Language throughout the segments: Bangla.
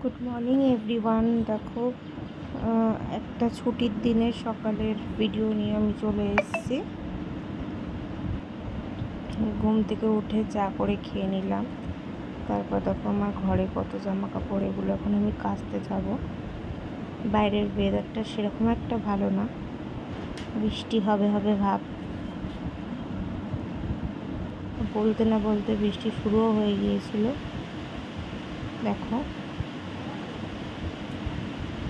Good morning everyone. দেখো, একটা ছুটির দিনের সকালের ভিডিও নিয়ে আমি চলে এসেছি। ঘুম থেকে উঠে চা করে খেয়ে নিলাম। তারপর দেখো আমার ঘরে কত জামা কাপড়, এগুলো এখন আমি কাচতে যাব। বাইরের ওয়েদারটা সেরকম একটা ভালো না, বৃষ্টি হবে হবে ভাব। বলতে না বলতে বৃষ্টি শুরুও হয়ে গিয়েছিল। দেখো,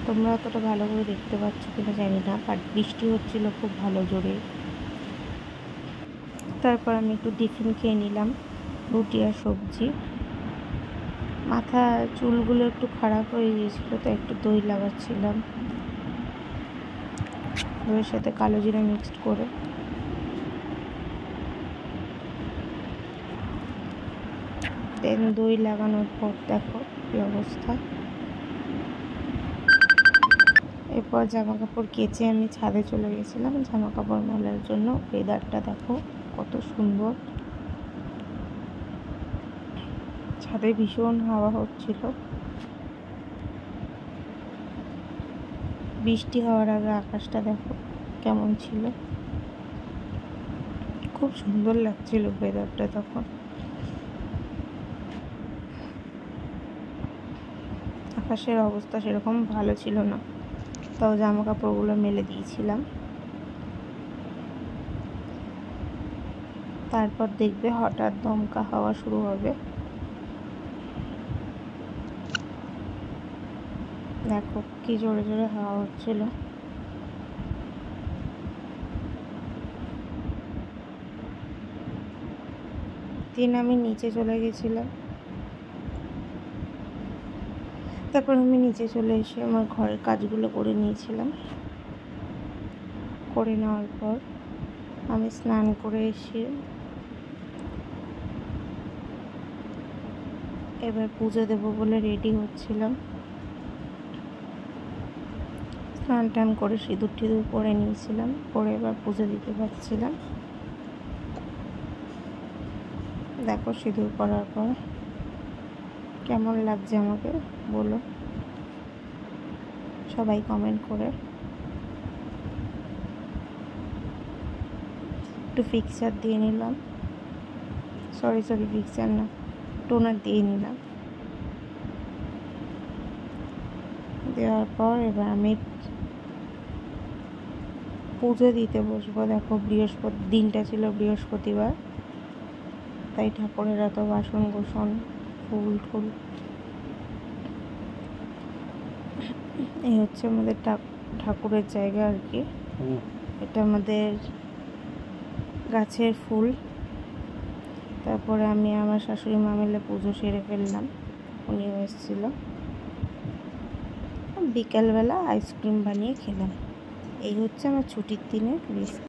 তোমরা অতটা ভালো করে দেখতে পাচ্ছ কিনা জানি না, বাট বৃষ্টি হচ্ছিল খুব ভালো জোরে। তারপর আমি একটু টিফিন খেয়ে নিলাম, রুটি আর সবজি। মাথা চুলগুলো একটু খারাপ হয়ে গিয়েছিলো, তো একটু দই লাগাচ্ছিলাম, দইয়ের সাথে কালো জিরা মিক্সড করে। দেন দই লাগানোর পর দেখো কী অবস্থা। এরপর জামা কাপড় কেচে আমি ছাদে চলে গেছিলাম জামা কাপড় মেলার জন্য। ওয়েদারটা দেখো কত সুন্দর, ছাদে ভীষণ হাওয়া হচ্ছিল। বৃষ্টি হওয়ার আগে আকাশটা দেখো কেমন ছিল, খুব সুন্দর লাগছিল ওয়েদারটা তখন। আকাশের অবস্থা সেরকম ভালো ছিল না, তাও জামা কাপড়গুলো মেলে দিয়েছিলাম। তারপর দেখবে হঠাৎ দমকা হাওয়া শুরু হবে। দেখো কি জোরে জোরে হাওয়া হচ্ছিল। দিন আমি নিচে চলে গেছিলাম। তারপর আমি নিচে চলে এসে আমার ঘরের কাজগুলো করে নিয়েছিলাম। করে নেওয়ার পর আমি স্নান করে এসে এবার পুজো দেবো বলে রেডি হচ্ছিলাম। স্নান টান করে সিঁদুর টিঁদুর পরে নিয়েছিলাম, পরে এবার পুজো দিতে পারছিলাম। দেখো সিঁদুর পরার পর কেমন লাগছে আমাকে বলো সবাই কমেন্ট করে। একটু ফিক্সার দিয়ে নিলাম, সরি ফিক্সার না, টোনার দিয়ে নিলাম। দেওয়ার পর এবার আমি পুজো দিতে বসবো। দেখো দিনটা ছিল বৃহস্পতিবার, তাই ঠাকুরের এত বাসন গোসন, ফুল টুল, এই হচ্ছে আমাদের ঠাকুরের জায়গা আর কি। এটা আমাদের গাছের ফুল। তারপরে আমি আমার শাশুড়ি মা মিলে পুজো সেরে ফেললাম, উনিও এসেছিল। বিকালবেলা আইসক্রিম বানিয়ে খেলাম। এই হচ্ছে আমার ছুটির দিনের লিস্ট।